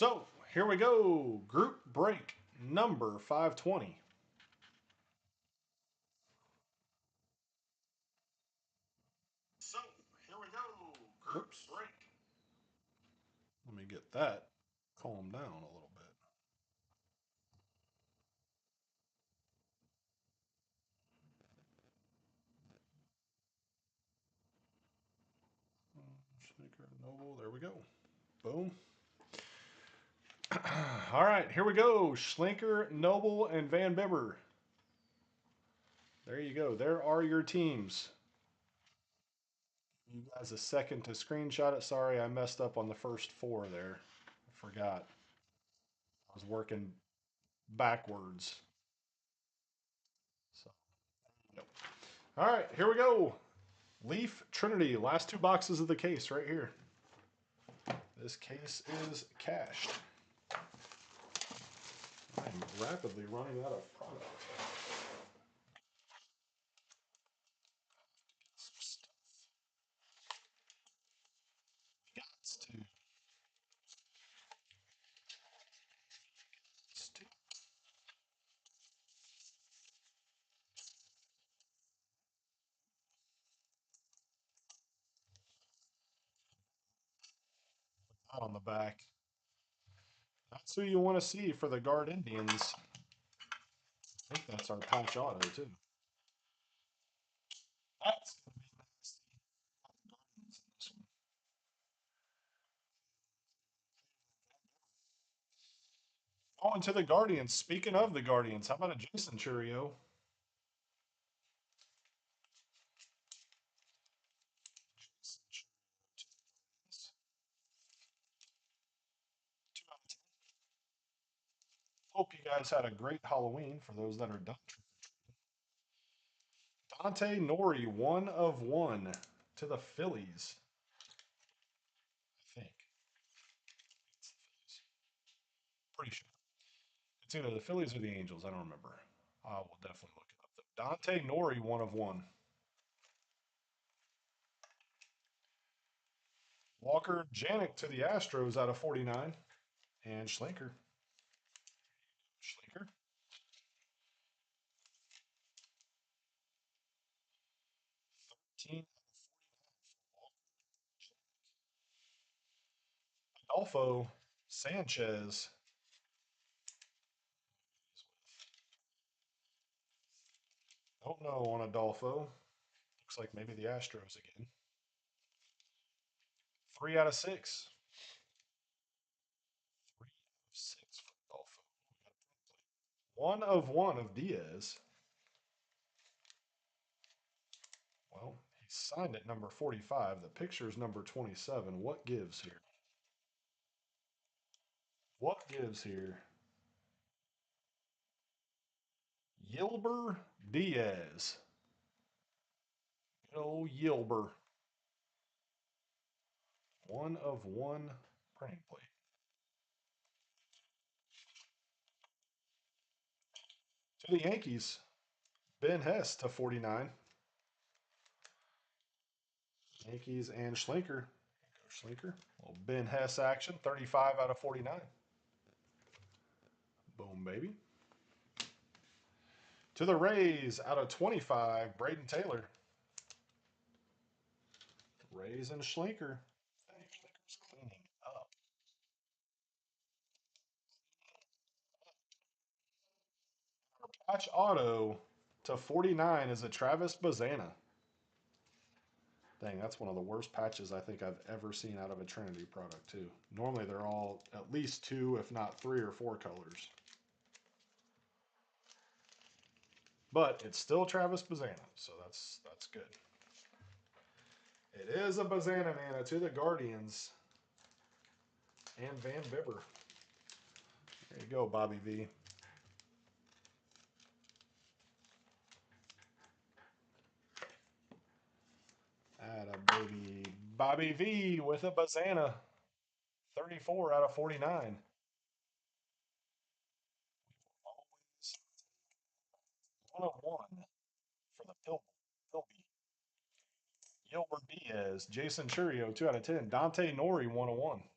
So here we go. Group break number 520. So here we go. Group break. Let me get that. Calm down a little bit. Sneaker Noble. There we go. Boom. All right, here we go. Schlinker, Noble, and Van Bibber. There you go. There are your teams. You guys a second to screenshot it. Sorry, I messed up on the first four there. I forgot. I was working backwards. So, yep. All right, here we go. Leaf Trinity. Last two boxes of the case right here. This case is cashed. I'm rapidly running out of product. Gots to. Out on the back. That's who you want to see for the Guard Indians. I think that's our patch auto, too. That's going to be nasty. Going to the Guardians. Speaking of the Guardians, how about a Jason Churio? Hope you guys had a great Halloween for those that are done. Dante Nori, 1/1 to the Phillies. I think. Pretty sure. It's either the Phillies or the Angels. I don't remember. I will definitely look it up. Dante Nori, 1/1. Walker Janik to the Astros out of 49. And Schlenker. Schlenker. 13 Adolfo Sanchez. Don't know on Adolfo. Looks like maybe the Astros again. 3/6. 3/6 for Adolfo. 1/1 of Diaz. Well, he signed at number 45. The picture is number 27. What gives here? What gives here? Yilber Diaz. Oh, Yilber. 1/1 printing plate. To the Yankees, Ben Hess to 49. Yankees and Schlenker. Schlenker. Little Ben Hess action. 35/49. Boom, baby. To the Rays, out of 25, Braden Taylor. Rays and Schlenker. Hey, Schlenker's cleaning up. Patch auto to 49 is a Travis Bazana. Dang, that's one of the worst patches I think I've ever seen out of a Trinity product, too. Normally they're all at least two, if not three or four colors. But it's still Travis Bazana, so that's good. It is a Bazana Mana to the Guardians and Van Bibber. There you go, Bobby V. Atta baby Bobby V with a Bazana. 34/49. Always 1/1 for the Pilby. Gilbert Diaz, Jason Churio, 2/10. Dante Nori, 1/1.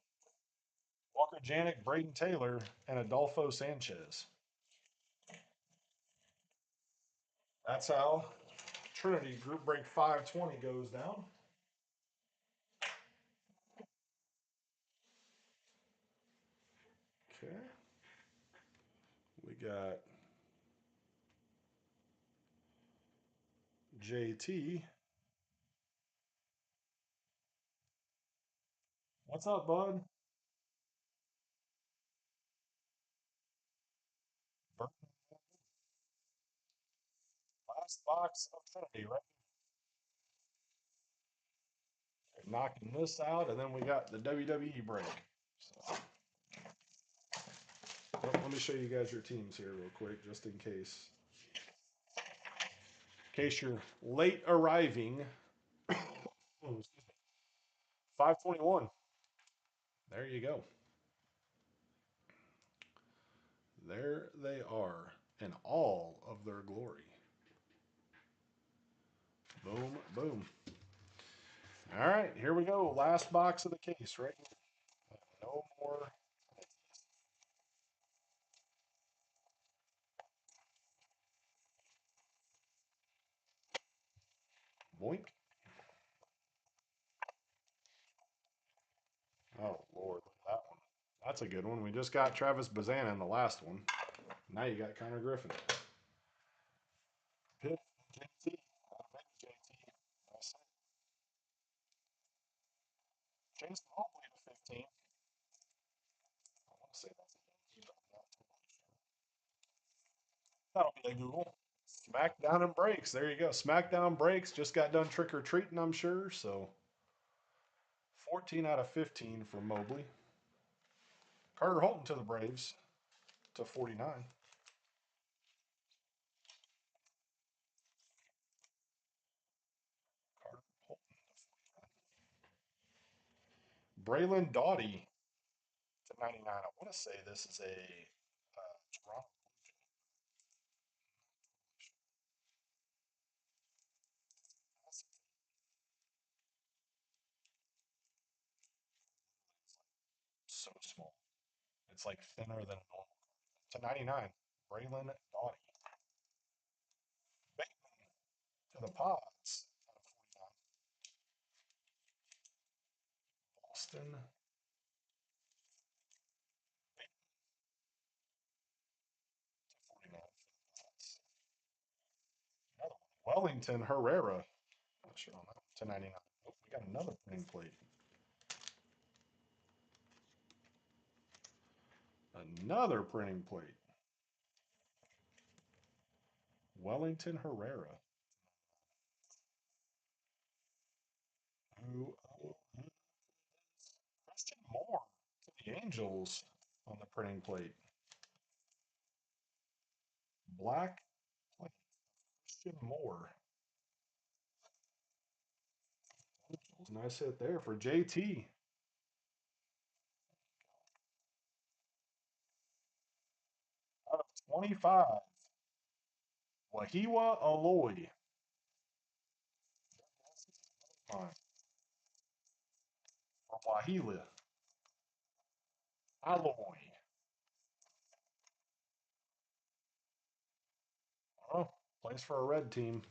Walker Janik, Braden Taylor, and Adolfo Sanchez. That's how Trinity Group Break 520 goes down. Okay. We got JT. What's up, bud? Last box of Trinity, right? Knocking this out, and then we got the WWE break. So, let me show you guys your teams here real quick, just in case. In case you're late arriving. Oh, excuse me. 521. There you go. There they are in all of their glory. Boom, boom. All right, here we go. Last box of the case, right? No more. Boink. Oh, Lord, look at that one. That's a good one. We just got Travis Bazana in the last one. Now you got Connor Griffin. Pitt, JT. Maybe JT. That's it. Jason Mobley to 15. I want to say that's a Yankee, but I'm not totally sure. That'll be a Google. SmackDown and Breaks. There you go. SmackDown Breaks just got done trick or treating, I'm sure. So 14 out of 15 for Mobley. Carter Holton to the Braves to 49. Carter Holton to 49. Braylon Doughty to 99. I want to say this is a Toronto. That's so small. It's like thinner than normal. To 99. Braylon Doughty. Bateman to the Pods out of 49. Boston. Bateman to 49 for the Pods. Another one. Wellington Herrera. Not sure on that. To 99. Oh, we got another printing plate. Another printing plate. Wellington Herrera. Who? Christian Moore to the Angels on the printing plate. Black plate. Christian Moore. Nice hit there for JT. Out of 25. Wahiwa Aloy. Fine. Or Wahila. Aloy. Oh, plays for a red team.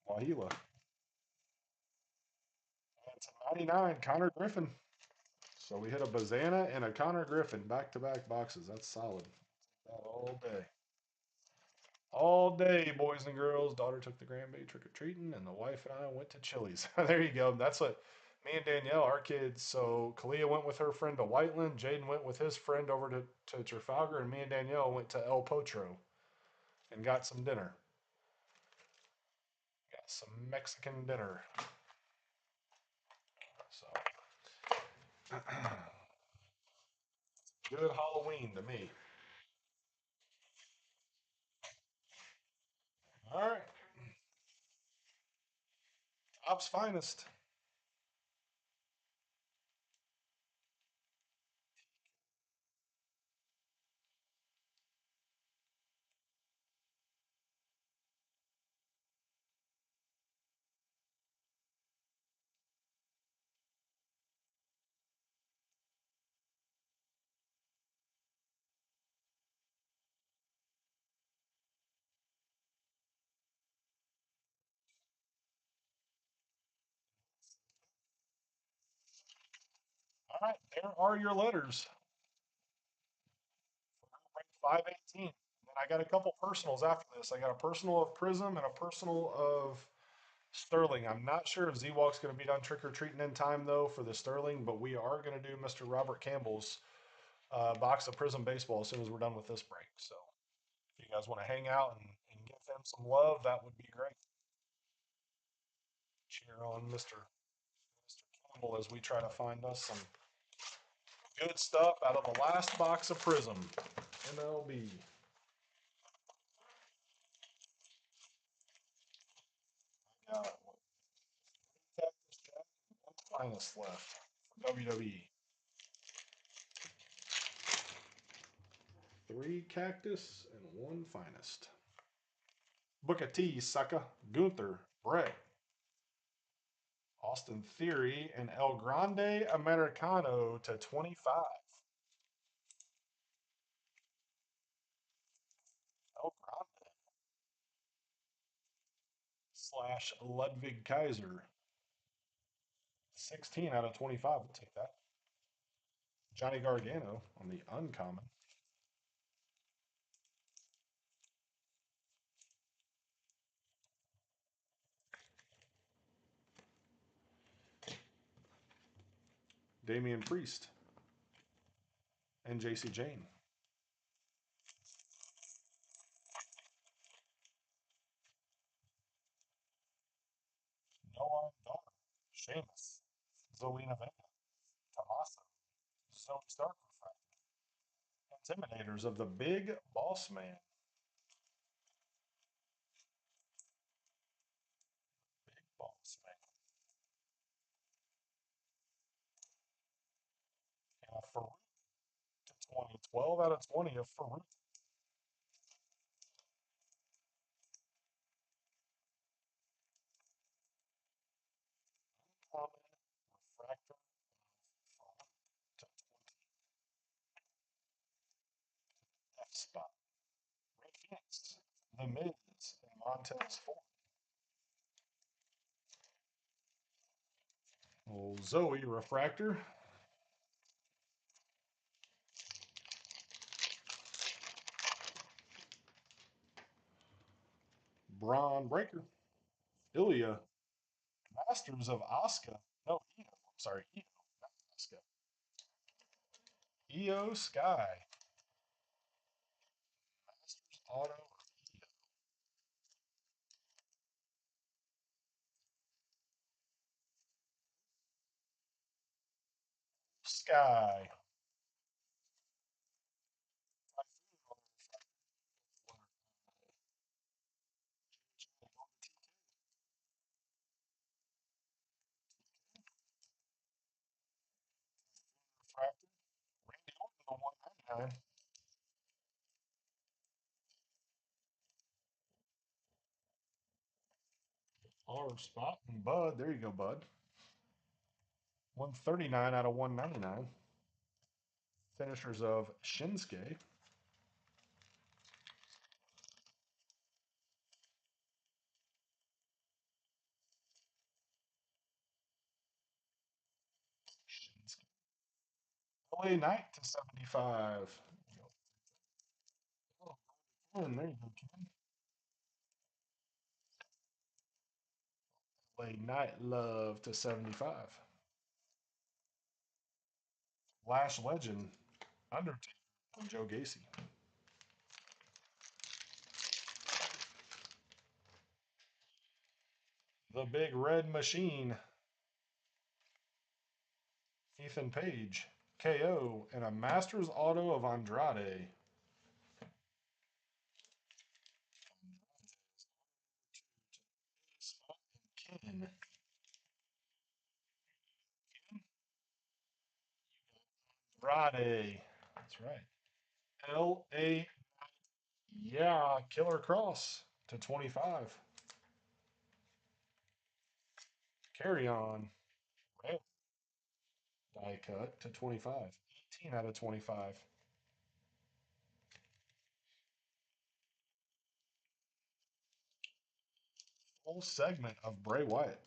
Wahila. And to 99, Connor Griffin. So we hit a Bazana and a Connor Griffin back-to-back boxes. That's solid. That all day. All day, boys and girls. Daughter took the grandbaby trick or treating, and the wife and I went to Chili's. There you go. That's what me and Danielle, our kids. So Kalia went with her friend to Whiteland. Jaden went with his friend over to Trafalgar, and me and Danielle went to El Potro and got some dinner. Got some Mexican dinner. So good Halloween to me. All right, Top's finest. All right, there are your letters. 518. And I got a couple personals after this. I got a personal of Prism and a personal of Sterling. I'm not sure if Z-Walk's going to be done trick or treating in time though for the Sterling, but we are going to do Mr. Robert Campbell's box of Prism baseball as soon as we're done with this break. So if you guys want to hang out and give him some love, that would be great. Cheer on Mr. Campbell as we try to find us some good stuff out of the last box of Prism MLB. Got Cactus Jack and Finest left for WWE. 3 Cactus and 1 Finest. Booker T, Sucker, Gunther, Brett, Austin Theory, and El Grande Americano to 25. El Grande slash Ludwig Kaiser. 16 out of 25. We'll take that. Johnny Gargano on the uncommon. Damian Priest and JC Jane. Noah Daughter, Sheamus, Zelina Vega, Tommaso, Zoe Stark Refractor. Intimidators of the Big Boss Man. Big Boss Man. And a Farouk to 20. 12 out of 20 of Farouk. Uncommon Refractor of Farouk to 20. F spot. Red Phoenix, The Miz, and Montez Ford. Old Zoe Refractor. Braun Breaker. Ilya. Masters of Asuka. No, Io. I'm sorry, Io, not Asuka. Io Sky. Masters Auto of Io Sky. Refractor. Randy Orton to 199. R spot and Bud. There you go, Bud. 139 out of 199. Finishers of Shinsuke. Shinsuke. LA Knight to 75. Oh, Ken, there you go, Ken. LA Knight Love to 75. Lash Legend, Undertaker, and Joe Gacy. The Big Red Machine, Ethan Page, KO, and a Masters Auto of Andrade. Ken. Andrade. That's right. L.A. Yeah, Killer Cross to 25. Carry on. Red die cut to 25. 18 out of 25. Full segment of Bray Wyatt.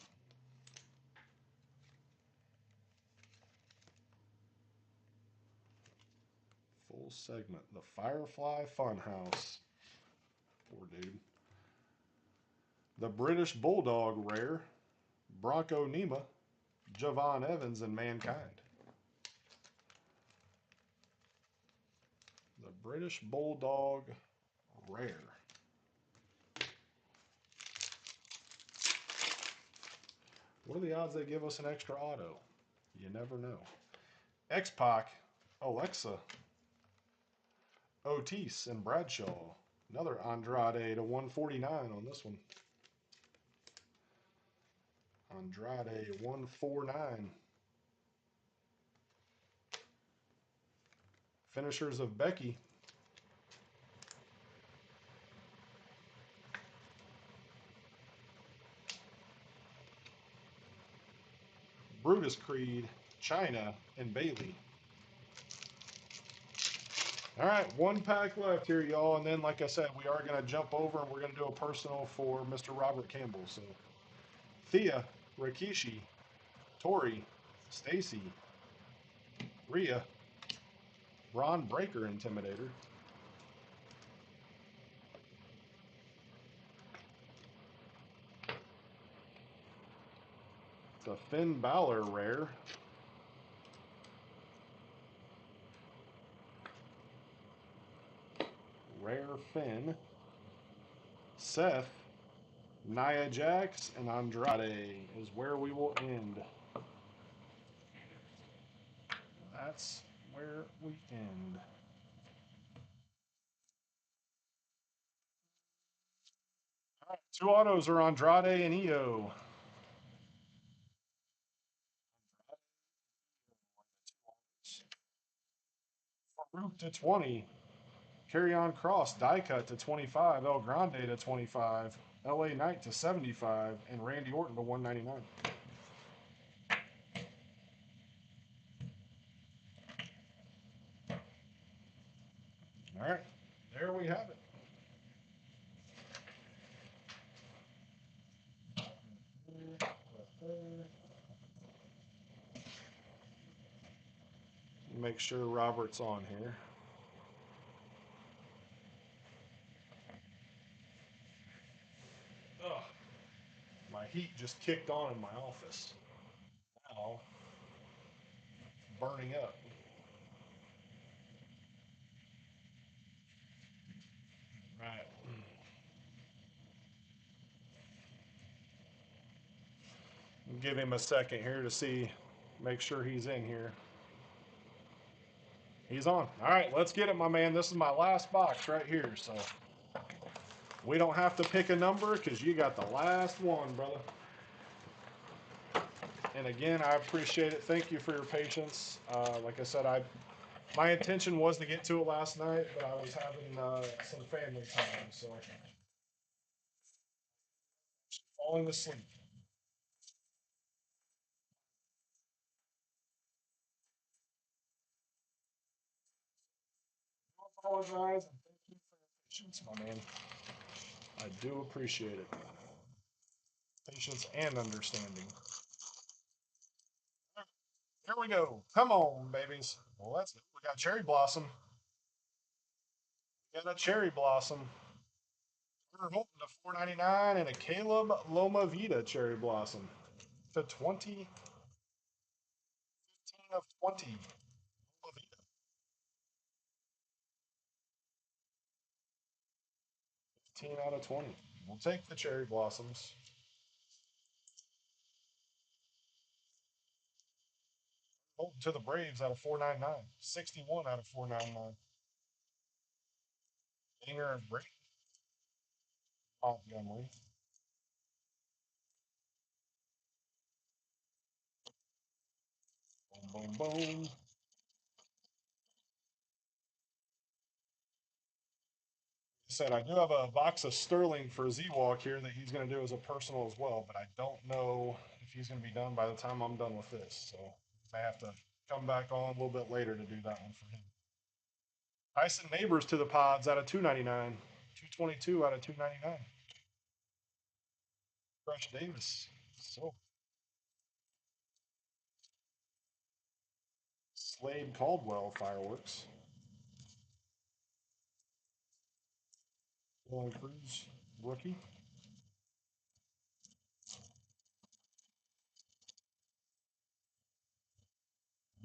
Full segment. The Firefly Funhouse. Poor dude. The British Bulldog rare. Bronco Nima, Javon Evans, and Mankind. The British Bulldog rare. What are the odds they give us an extra auto? You never know. X-Pac, Alexa, Otis, and Bradshaw. Another Andrade to 149 on this one. Andrade 149. Finishers of Becky. Brutus Creed, China, and Bailey. All right, one pack left here, y'all. And then, like I said, we are going to jump over and we're going to do a personal for Mr. Robert Campbell. So, Thea, Rikishi, Tori, Stacy, Rhea, Ron Breaker, Intimidator. The Finn Balor rare. Rare Finn. Seth, Nia Jax, and Andrade is where we will end. That's where we end. All right, two autos are Andrade and EO. Farouk to 20. Carry on Cross, die cut to 25. El Grande to 25. LA Knight to 75. And Randy Orton to 199. All right, there we have it. Make sure Robert's on here. Ugh. My heat just kicked on in my office. Now, burning up. Right. Give him a second here to see, make sure he's in here. He's on. All right, let's get it, my man. This is my last box right here, so we don't have to pick a number because you got the last one, brother. And again, I appreciate it. Thank you for your patience. Like I said, my intention was to get to it last night, but I was having some family time, so falling asleep. I apologize and thank you for your patience, my man. I do appreciate it. Patience and understanding. Here we go. Come on, babies. Well, we got Cherry Blossom. We got a Cherry Blossom. We're hoping to 499 and a Caleb Loma Vita Cherry Blossom to 20, 15 of 20. Loma Vita. 15 out of 20. We'll take the Cherry Blossoms. Hoping to the Braves out of 499. 61 out of 499. Dinger of Great Montgomery. Boom, boom, boom. Said I do have a box of Sterling for Z-Walk here that he's going to do as a personal as well, but I don't know if he's going to be done by the time I'm done with this. So I have to come back on a little bit later to do that one for him. Tyson Neighbors to the Pods out of 299. 222 out of 299. Crush Davis. So Slade Caldwell fireworks. Dylan Cruz, rookie.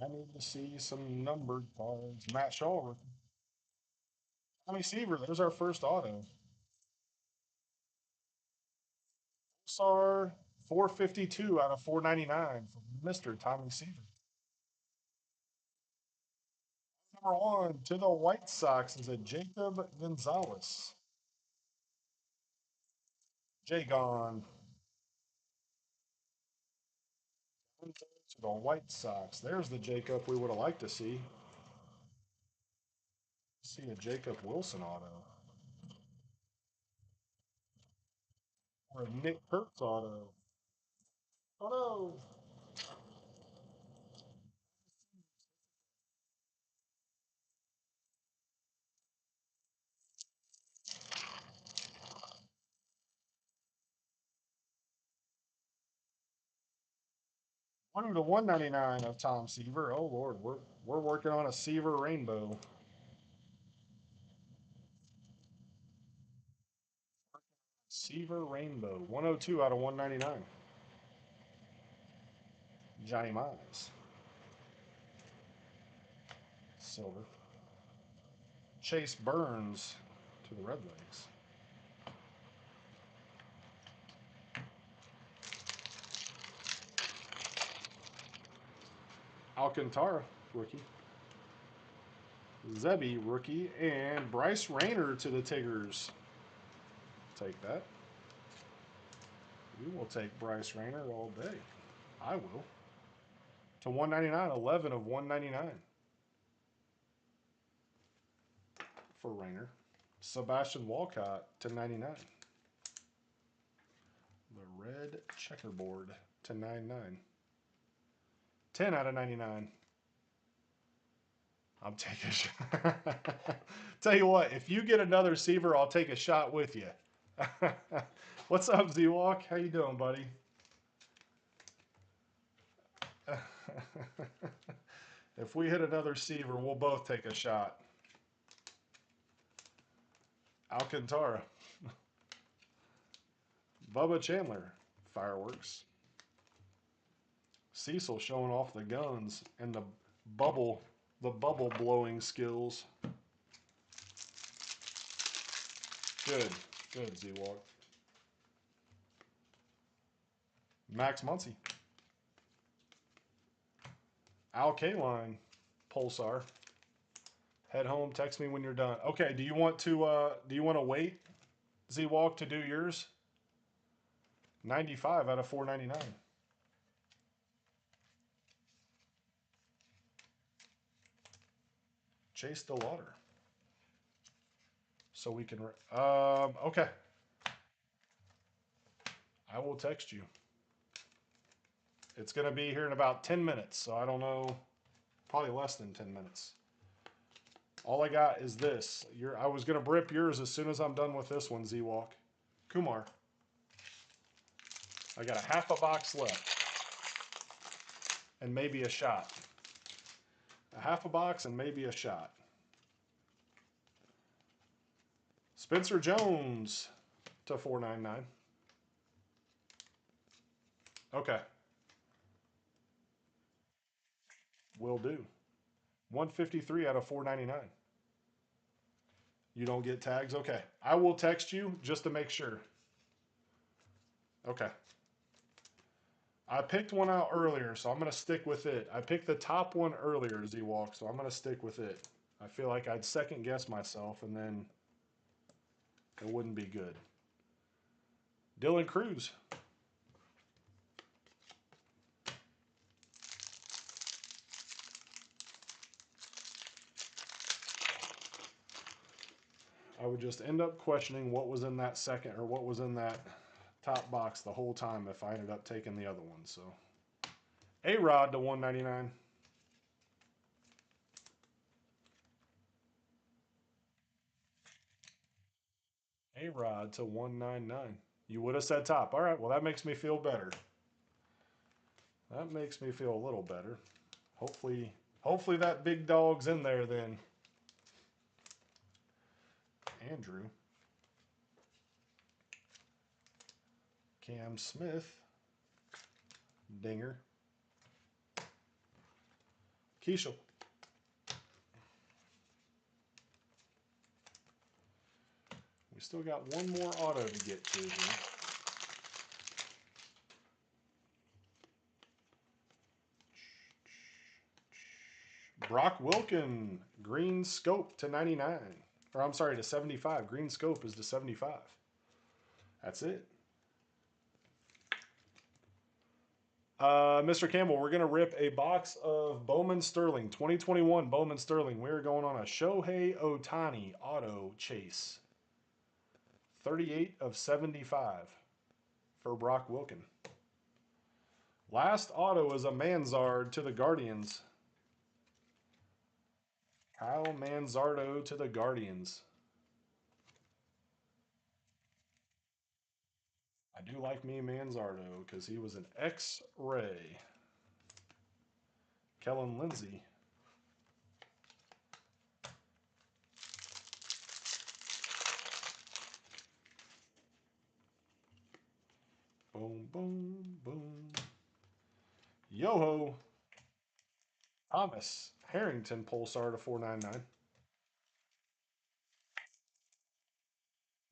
I need to see some numbered cards. Matt Shaw, rookie. Tommy Seaver, there's our first auto. Star 452 out of 499 from Mr. Tommy Seaver. Number one to the White Sox is a Jacob Gonzalez. Jagon. To the White Sox. There's the Jacob we would have liked to see. See a Jacob Wilson auto. Or a Nick Kurtz auto. Oh no. 1 to 199 of Tom Seaver. Oh Lord, we're working on a Seaver rainbow. Seaver rainbow. 102 out of 199. Johnny Mize. Silver. Chase Burns to the Red Legs. Alcantara, rookie. Zebby, rookie. And Bryce Rayner to the Tigers. Take that. We will take Bryce Rayner all day. I will. To 199, 11 of 199 for Rayner. Sebastian Walcott to 99. The red checkerboard to 99. 10 out of 99. I'm taking a shot. Tell you what, if you get another Seaver, I'll take a shot with you. What's up, Z-Walk? How you doing, buddy? If we hit another Seaver, we'll both take a shot. Alcantara. Bubba Chandler. Fireworks. Cecil showing off the guns and the bubble blowing skills. Good. Good, Z-Walk. Max Muncy. Al Kaline. Pulsar. Head home, text me when you're done. Okay, do you want to wait, Z-Walk, to do yours? 95 out of 499. Chase the water. So we can okay. I will text you. It's going to be here in about 10 minutes, so I don't know, probably less than 10 minutes. All I got is this. I was going to rip yours as soon as I'm done with this one, Z-Walk. Kumar. I got a half a box left. And maybe a shot. A half a box and maybe a shot. Spencer Jones to 499. Okay. Will do. 153 out of 499. You don't get tags? Okay. I will text you just to make sure. Okay. I picked one out earlier, so I'm going to stick with it. I picked the top one earlier, Z-Walk, so I'm going to stick with it. I feel like I'd second guess myself, and then it wouldn't be good. Dylan Cruz. I would just end up questioning what was in that second or what was in that top box the whole time if I ended up taking the other one. So, A-Rod to 199. A-Rod to 199. You would have said top. All right, well, that makes me feel better. That makes me feel a little better. Hopefully that big dog's in there then. Andrew. Cam Smith. Dinger. Keishel. We still got one more auto to get to here. Brock Wilken, green scope to 99. Or I'm sorry, to 75. Green scope is to 75. That's it. Mr. Campbell, we're going to rip a box of Bowman Sterling, 2021 Bowman Sterling. We're going on a Shohei Ohtani auto chase. 38 of 75 for Brock Wilken. Last auto is a Manzard to the Guardians. Kyle Manzardo to the Guardians. I do like me Manzardo because he was an X-ray. Kellen Lindsay. Boom, boom, boom. Yoho. Thomas Harrington Pulsar to 499.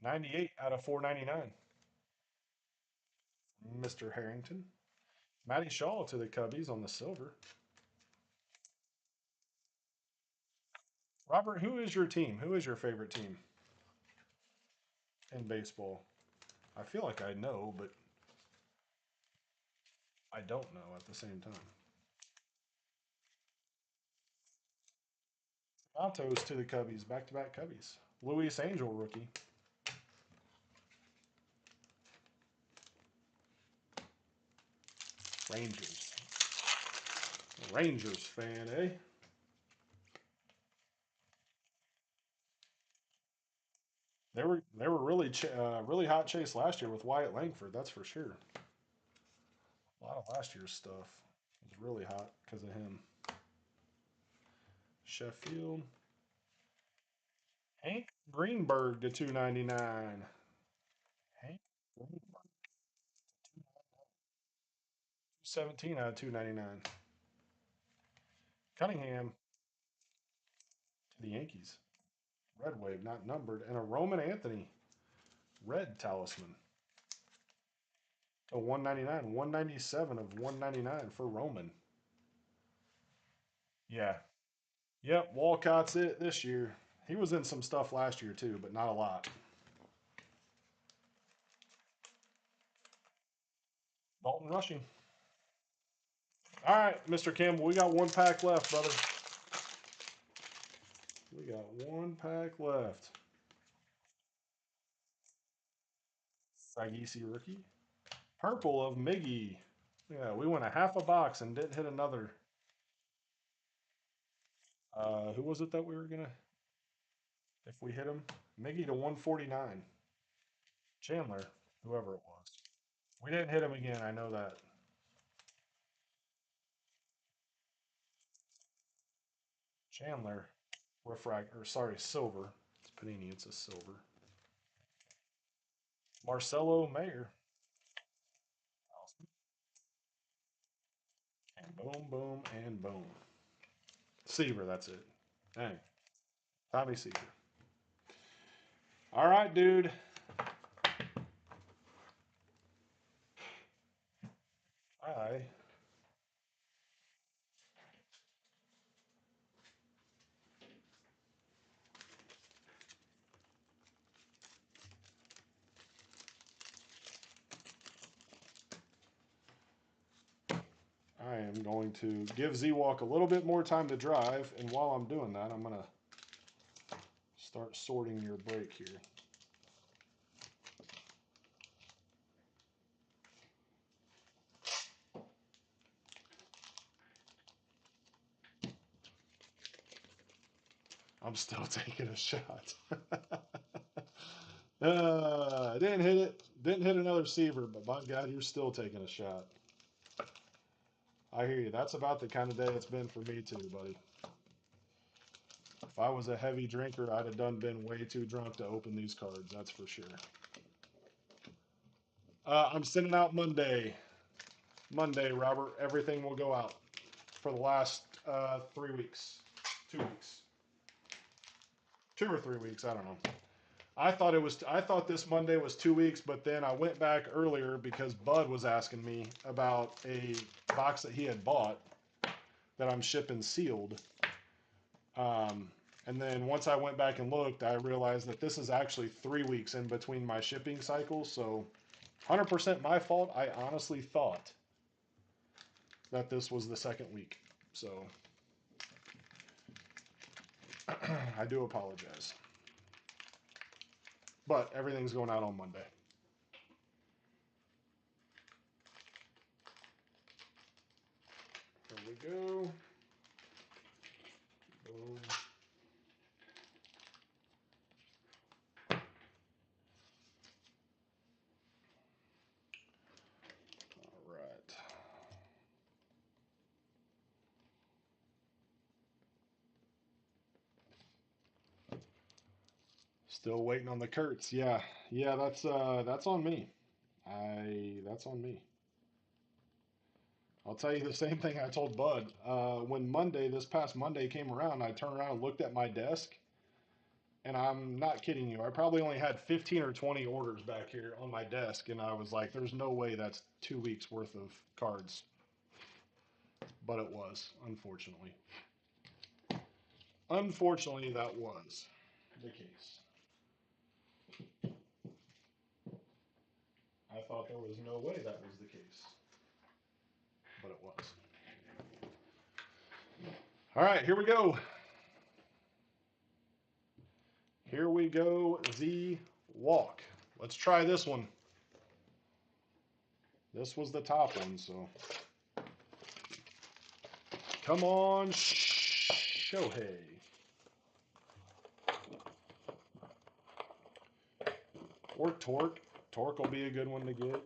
98 out of 499. Mr. Harrington. Matty Shaw to the Cubbies on the silver. Robert, who is your team? Who is your favorite team in baseball? I feel like I know, but I don't know at the same time. Santos to the Cubbies, back-to-back Cubbies. Luis Angel rookie. Rangers. Rangers fan, eh? They were really hot chase last year with Wyatt Langford. That's for sure. A lot of last year's stuff was really hot because of him. Sheffield. Hank Greenberg to 299. Hank Greenberg. 17 out of 299. Cunningham to the Yankees. Red Wave, not numbered. And a Roman Anthony. Red Talisman. To 199. 197 of 199 for Roman. Yeah. Yep, Walcott's it this year. He was in some stuff last year too, but not a lot. Dalton Rushing. All right, Mr. Campbell, we got one pack left, brother. We got one pack left. Sagisi rookie. Purple of Miggy. Yeah, we went a half a box and didn't hit another. Who was it that we were gonna? If we hit him, Miggy to 149. Chandler, whoever it was. We didn't hit him again. I know that. Chandler, silver. It's Panini. It's a silver. Marcelo Mayer. And boom, boom, and boom. Seaver, that's it. Dang. Tommy Seaver. All right, dude. I I am going to give Z-Walk a little bit more time to drive, and while I'm doing that, I'm going to start sorting your break here. I'm still taking a shot. I didn't hit it. Didn't hit another Seaver, but by God, you're still taking a shot. I hear you. That's about the kind of day it's been for me too, buddy. If I was a heavy drinker, I'd have been way too drunk to open these cards. That's for sure. I'm sending out Monday. Monday, Robert. Everything will go out for the last 3 weeks, 2 weeks, 2 or 3 weeks. I don't know. I thought it was. I thought this Monday was 2 weeks, but then I went back earlier because Bud was asking me about a box that he had bought that I'm shipping sealed. Um, and then once I went back and looked, I realized that this is actually 3 weeks in between my shipping cycles. So 100% my fault. I honestly thought that this was the second week. So I do apologize. But everything's going out on Monday. There we go. Boom. All right. Still waiting on the Kurtz. Yeah. Yeah, that's on me. That's on me. I'll tell you the same thing I told Bud. When this past Monday came around, I turned around and looked at my desk, and I'm not kidding you. I probably only had 15 or 20 orders back here on my desk, and I was like, there's no way that's 2 weeks worth of cards. But it was, unfortunately. Unfortunately, that was the case. I thought there was no way that was the case, but it was. All right, here we go. Here we go, the walk. Let's try this one. This was the top one, so come on, Shohei. Or Torque. Torque will be a good one to get.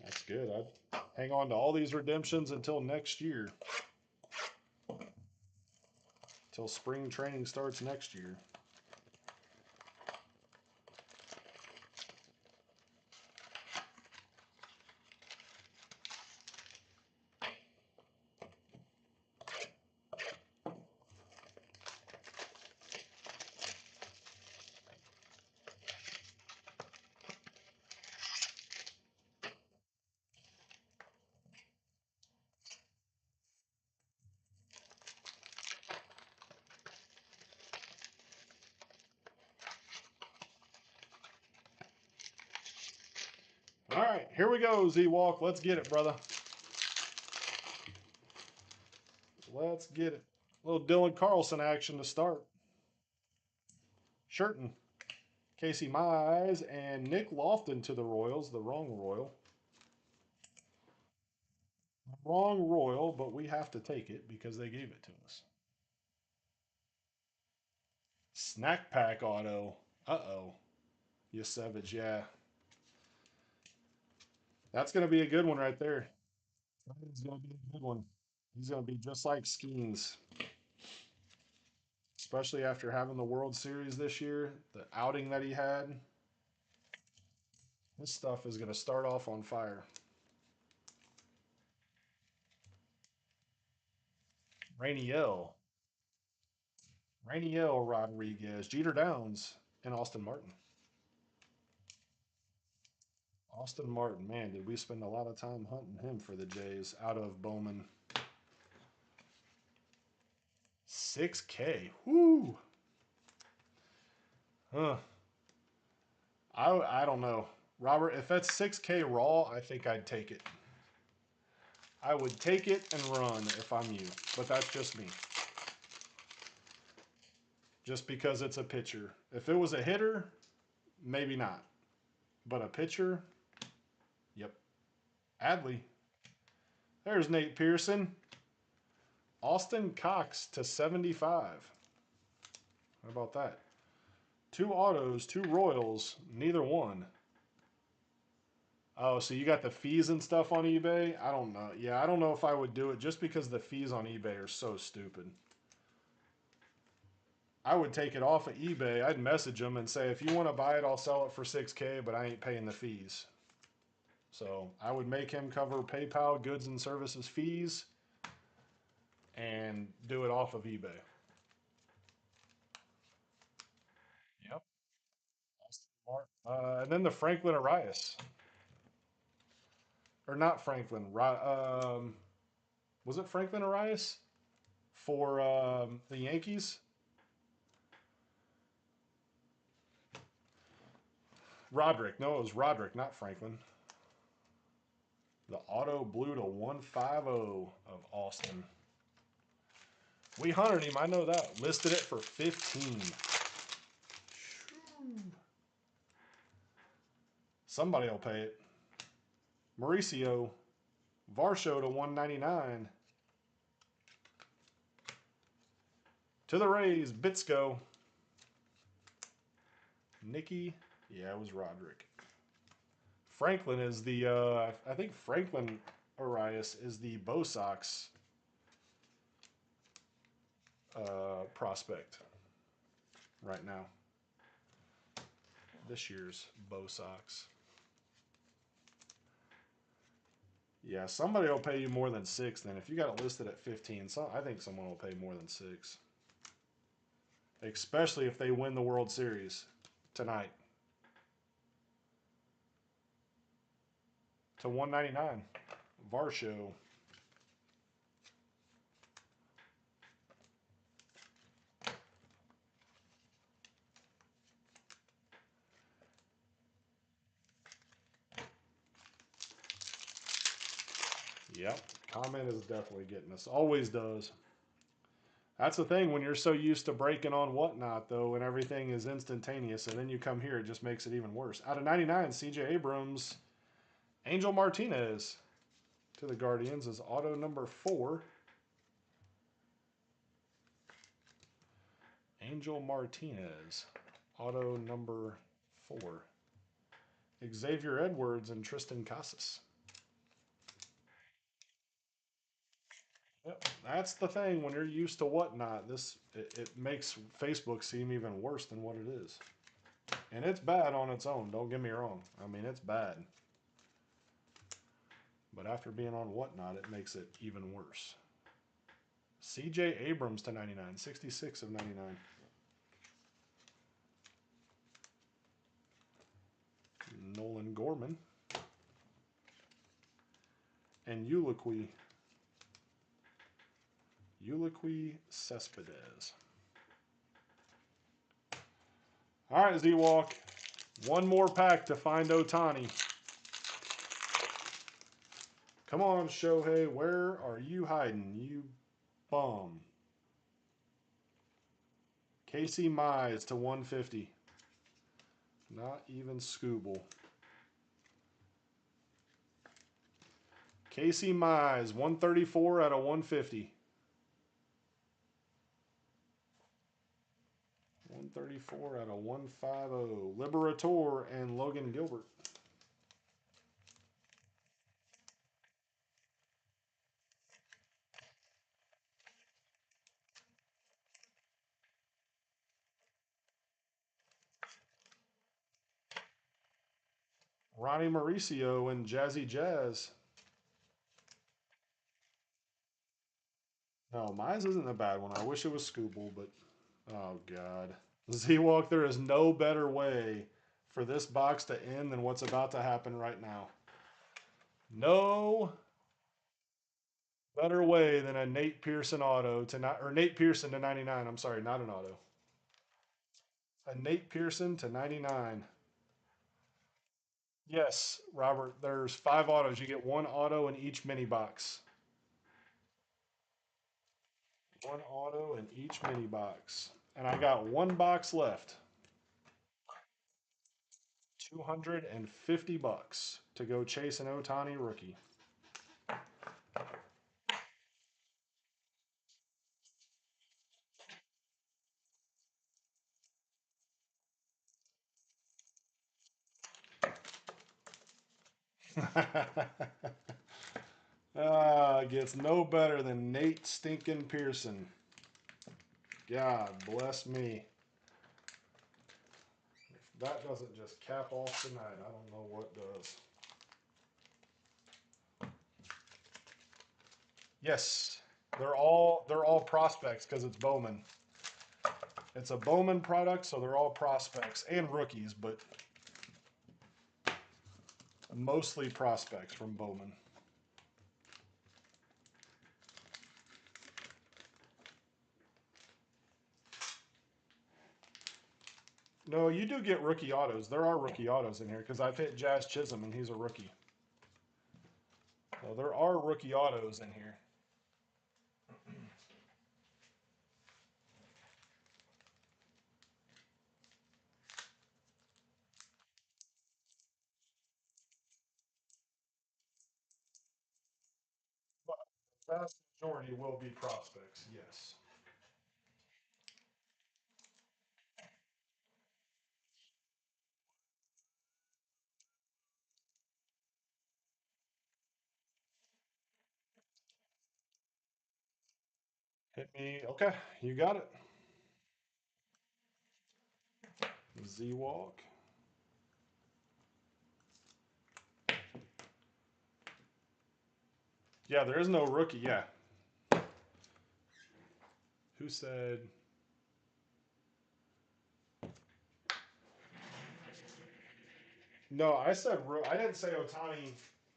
That's good. I'd hang on to all these redemptions until next year. Until spring training starts next year. All right, here we go, Z-Walk. Let's get it, brother. Let's get it. A little Dylan Carlson action to start. Shirton, Casey Mize, and Nick Lofton to the Royals. The wrong Royal. Wrong Royal, but we have to take it because they gave it to us. Snack Pack Auto. Uh-oh. You savage, yeah. That's going to be a good one right there. That is going to be a good one. He's going to be just like Skeens, especially after having the World Series this year, the outing that he had. This stuff is going to start off on fire. Rainiel. Rainiel Rodriguez. Jeter Downs. And Austin Martin. Austin Martin, man, did we spend a lot of time hunting him for the Jays out of Bowman. 6K. Whoo. Huh. I don't know. Robert, if that's 6K raw, I think I'd take it. I would take it and run if I'm you, but that's just me. Just because it's a pitcher. If it was a hitter, maybe not. But a pitcher, Yep. Adley. There's Nate Pearson. Austin Cox to 75. How about that? Two autos, two Royals, neither one. Oh, so you got the fees and stuff on eBay? I don't know. Yeah, I don't know if I would do it just because the fees on eBay are so stupid. I would take it off of eBay. I'd message them and say, if you want to buy it, I'll sell it for 6K, but I ain't paying the fees. So I would make him cover PayPal goods and services fees and do it off of eBay. Yep. And then the Franklin Arias. Or not Franklin. Was it Franklin Arias for the Yankees? Roderick. No, it was Roderick, not Franklin. The auto blue to 150 of Austin. We hunted him. I know that. Listed it for 15. Somebody will pay it. Mauricio. Varsho to 199. To the Rays. Bitsko. Nicky. Yeah, it was Roderick. Franklin is the, I think Franklin Arias is the Bo Sox prospect right now. This year's Bo Sox. Yeah, somebody will pay you more than 6 then. If you got it listed at 15, I think someone will pay more than 6. Especially if they win the World Series tonight. To 199. Varsho. Yep. Comment is definitely getting us. Always does. That's the thing when you're so used to breaking on whatnot, though, and everything is instantaneous, and then you come here, it just makes it even worse. Out of 99, CJ Abrams, Angel Martinez to the Guardians is auto number 4. Angel Martinez, auto number 4. Xavier Edwards and Tristan Casas. Yep. That's the thing when you're used to whatnot. It makes Facebook seem even worse than what it is, and it's bad on its own. Don't get me wrong. I mean, it's bad, but after being on whatnot, it makes it even worse. C.J. Abrams to 99, 66 of 99. Nolan Gorman and Uliqui Cespedes. All right, Z-Walk. One more pack to find Otani. Come on, Shohei. Where are you hiding, you bum? Casey Mize to 150. Not even Scooble. Casey Mize, 134 out of 150. 134 out of 150. Liberator and Logan Gilbert. Ronnie Mauricio and Jazzy Jazz. No, Mize isn't a bad one. I wish it was Scooble, but oh god. Z-Walk, there is no better way for this box to end than what's about to happen right now. No better way than a Nate Pearson auto to not, or Nate Pearson to 99. I'm sorry, not an auto. A Nate Pearson to 99. Yes, Robert, there's 5 autos. You get 1 auto in each mini box. 1 auto in each mini box. And I got 1 box left. $250 to go chase an Otani rookie. Gets no better than Nate Stinkin' Pearson. God bless me. If that doesn't just cap off the night, I don't know what does. Yes, they're all prospects because it's Bowman. It's a Bowman product, so they're all prospects and rookies, but mostly prospects from Bowman. No, you do get rookie autos. There are rookie autos in here because I've hit Jazz Chisholm and he's a rookie. So there are rookie autos in here. But the vast majority will be prospects, yes. Hit me. Okay, you got it. Z Walk. Yeah, there is no rookie. Yeah. Who said? No, I said I didn't say Otani.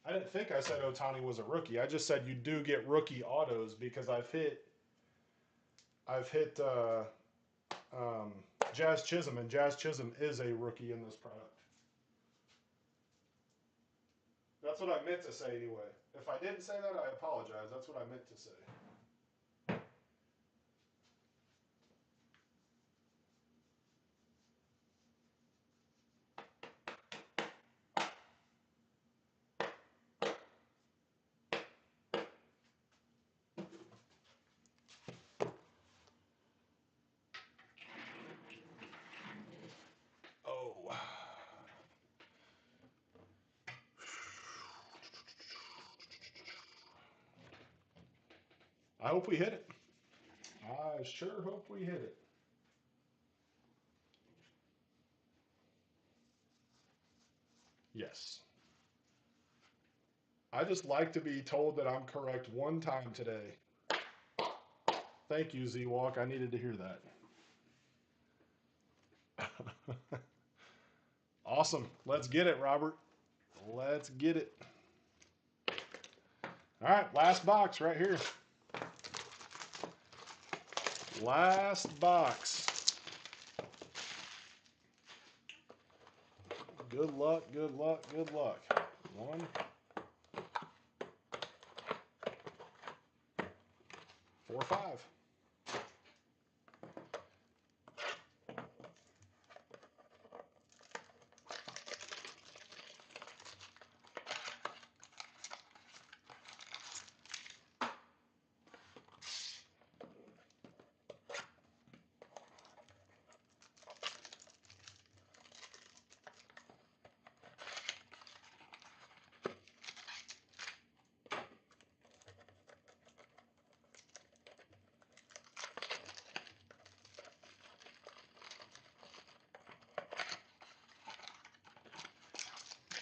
I didn't think I said Otani was a rookie. I just said you do get rookie autos because I've hit um, Jazz Chisholm, and Jazz Chisholm is a rookie in this product. That's what I meant to say anyway. If I didn't say that, I apologize. That's what I meant to say. Oh. I hope we hit it. I sure hope we hit it. Yes. I just like to be told that I'm correct one time today. Thank you, Z Walk. I needed to hear that. Awesome. Let's get it, Robert. Let's get it. All right, last box right here. Last box. Good luck, good luck, good luck. One, 4, 5.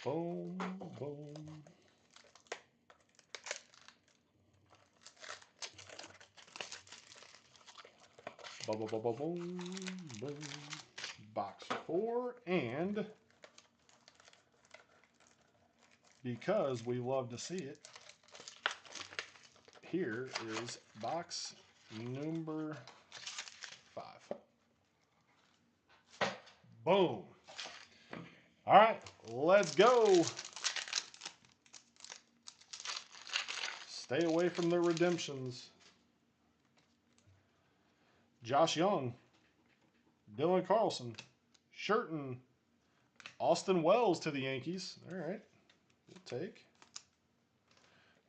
Boom, boom. Boom, boom, boom, boom, boom, boom. Box 4, and because we love to see it, here is box number 5. Boom. All right, let's go. Stay away from the redemptions. Josh Young, Dylan Carlson, Sherton, Austin Wells to the Yankees. All right.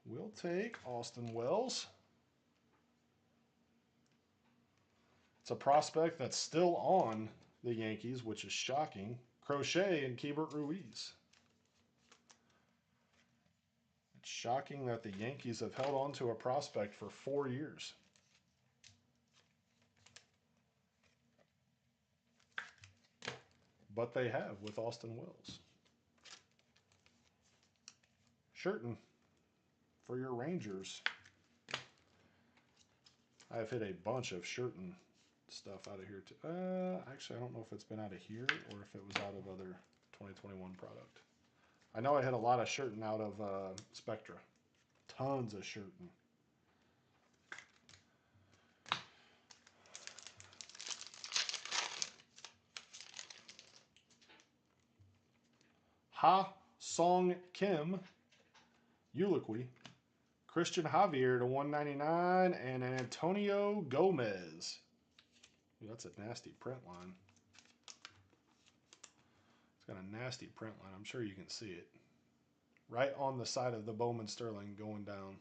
We'll take Austin Wells. It's a prospect that's still on the Yankees, which is shocking. Crochet and Keibert Ruiz. It's shocking that the Yankees have held on to a prospect for 4 years. But they have with Austin Wells. Shirton for your Rangers. I've hit a bunch of Shirton stuff out of here too. Actually, I don't know if it's been out of here or if it was out of other 2021 product. I know I hit a lot of Shirton out of Spectra. Tons of Shirton. Ha Song Kim, Uliqui, Christian Javier to 199, and Antonio Gomez. Ooh, that's a nasty print line. It's got a nasty print line. I'm sure you can see it. Right on the side of the Bowman Sterling going down.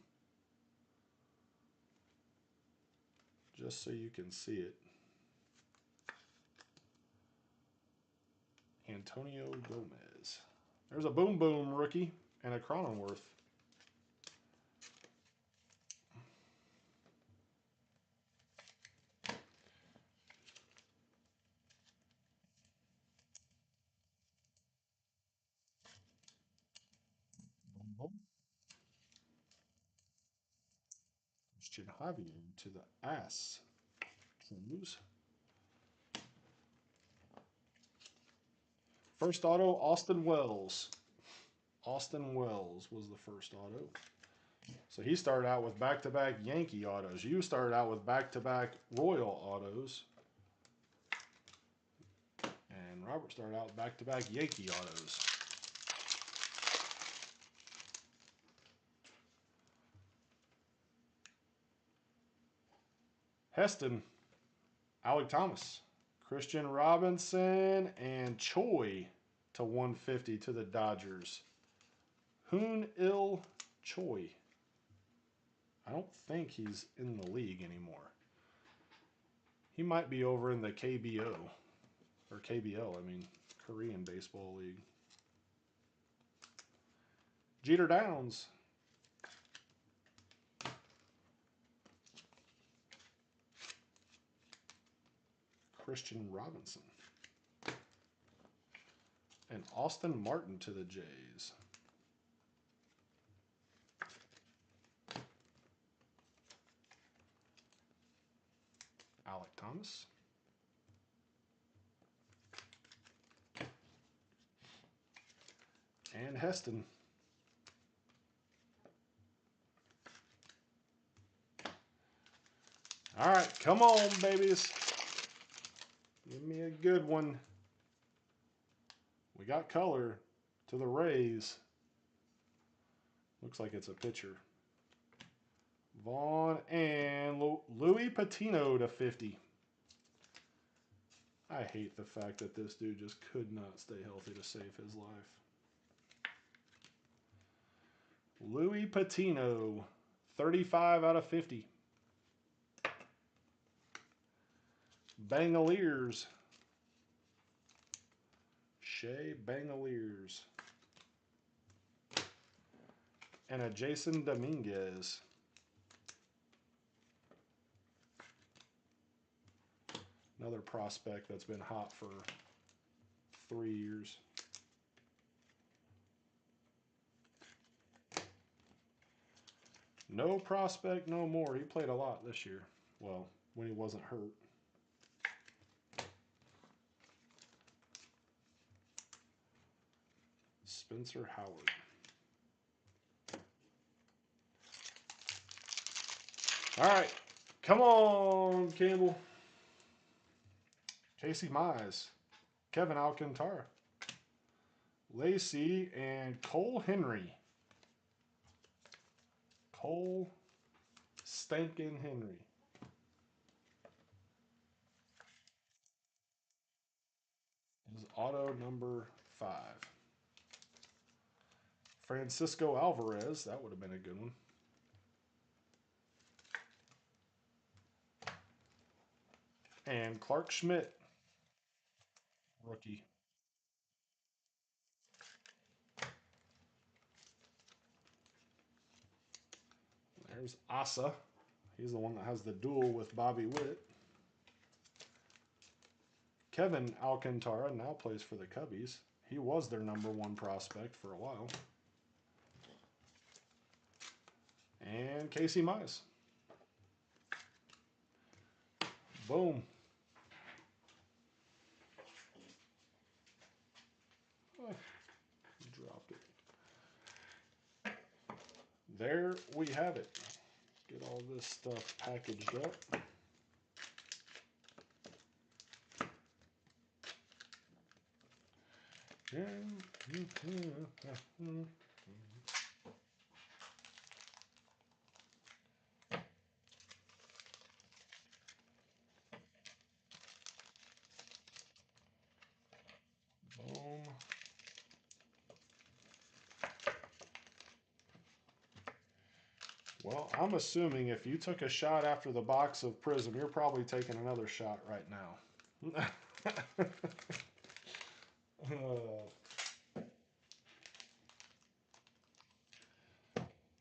Just so you can see it. Antonio Gomez. There's a Boom Boom rookie and a Cronenworth. Boom Boom. Christian Javier to the ass. Cruise. First auto, Austin Wells. Austin Wells was the first auto. So he started out with back-to-back Yankee autos. You started out with back-to-back Royal autos. And Robert started out back-to-back Yankee autos. Heston, Alec Thomas, Christian Robinson, and Choi to 150 to the Dodgers. Hoon Il Choi. I don't think he's in the league anymore. He might be over in the KBO, or KBL, I mean, Korean Baseball League. Jeter Downs. Christian Robinson. And Austin Martin to the Jays. Alec Thomas. And Heston. All right, come on, babies. Give me a good one. We got color to the Rays. Looks like it's a pitcher. Vaughn and Louis Patino to 50. I hate the fact that this dude just could not stay healthy to save his life. Louis Patino, 35 out of 50. Bangaliers. Shea Bangaliers. And a Jason Dominguez. Another prospect that's been hot for 3 years. No prospect, no more. He played a lot this year. Well, when he wasn't hurt. Spencer Howard. All right. Come on, Campbell. Casey Mize. Kevin Alcantara. Lacey and Cole Henry. Cole Stankin Henry. Is auto number 5. Francisco Alvarez, that would have been a good one. And Clark Schmidt, rookie. There's Asa. He's the one that has the duel with Bobby Witt. Kevin Alcantara now plays for the Cubbies. He was their #1 prospect for a while. And Casey Mize. Boom. Oh, dropped it. There we have it. Get all this stuff packaged up. Boom. Well, I'm assuming if you took a shot after the box of Prism, you're probably taking another shot right now.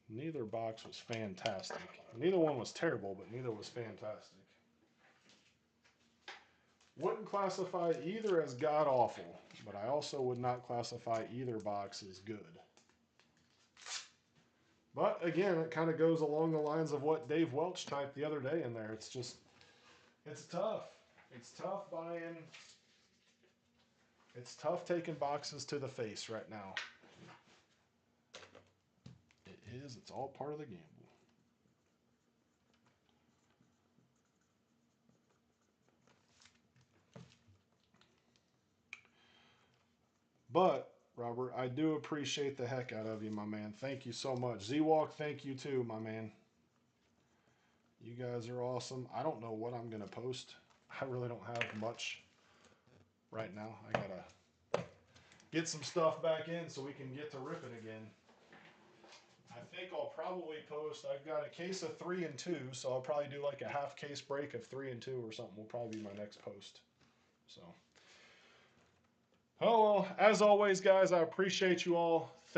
Neither box was fantastic. Neither one was terrible, but neither was fantastic. Wouldn't classify either as god awful, but I also would not classify either box as good. But again, it kind of goes along the lines of what Dave Welch typed the other day in there. It's just, it's tough. It's tough buying. It's tough taking boxes to the face right now. It is. It's all part of the gamble. But, Robert, I do appreciate the heck out of you, my man. Thank you so much. Z-Walk, thank you too, my man. You guys are awesome. I don't know what I'm going to post. I really don't have much right now. I got to get some stuff back in so we can get to ripping again. I think I'll probably post, I've got a case of 3 and 2, so I'll probably do like a half case break of 3 and 2 or something will probably be my next post. So, oh well, as always, guys, I appreciate you all. Thank